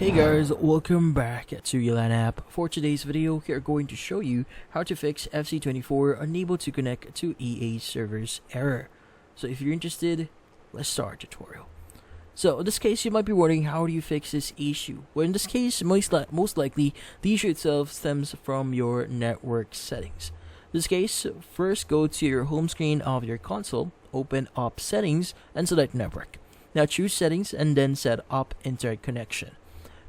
Hey guys, welcome back to Yelan app. For today's video, we are going to show you how to fix FC24 unable to connect to EA servers error. So if you're interested, let's start tutorial. So in this case, you might be wondering how do you fix this issue? Well, in this case, most likely the issue itself stems from your network settings. In this case, first go to your home screen of your console, open up settings and select network. Now choose settings and then set up internet connection.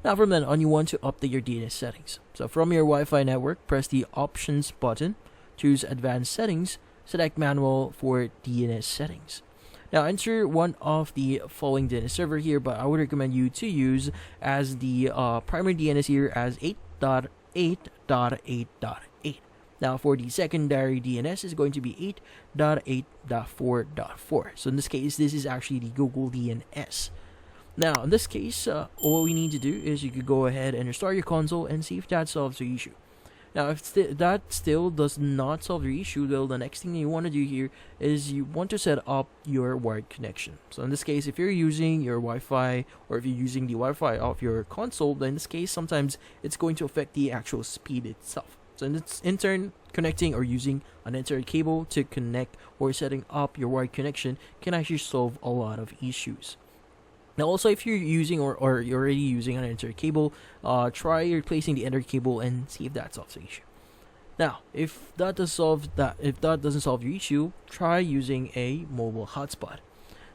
Now from then on, you want to update your DNS settings. So from your Wi-Fi network, press the options button, choose advanced settings, select manual for DNS settings. Now enter one of the following DNS server here, but I would recommend you to use as the primary DNS here as 8.8.8.8. Now for the secondary DNS is going to be 8.8.4.4. So in this case, this is actually the Google DNS. Now, in this case, all we need to do is you could go ahead and restart your console and see if that solves the issue. Now, if that still does not solve your issue, though, the next thing you want to do here is you want to set up your wired connection. So in this case, if you're using your Wi-Fi or if you're using the Wi-Fi of your console, then in this case, sometimes it's going to affect the actual speed itself. So in turn, connecting or using an Ethernet cable to connect or setting up your wired connection can actually solve a lot of issues. Now also, if you're using or you're already using an Ethernet cable, try replacing the Ethernet cable and see if that solves the issue. Now, if that doesn't solve your issue, try using a mobile hotspot.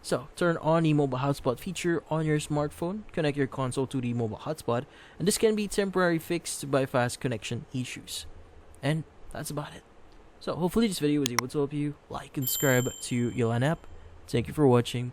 So turn on the mobile hotspot feature on your smartphone, connect your console to the mobile hotspot, and this can be temporarily fixed by fast connection issues. And that's about it. So hopefully this video was able to help you. Like and subscribe to Yelan app. Thank you for watching.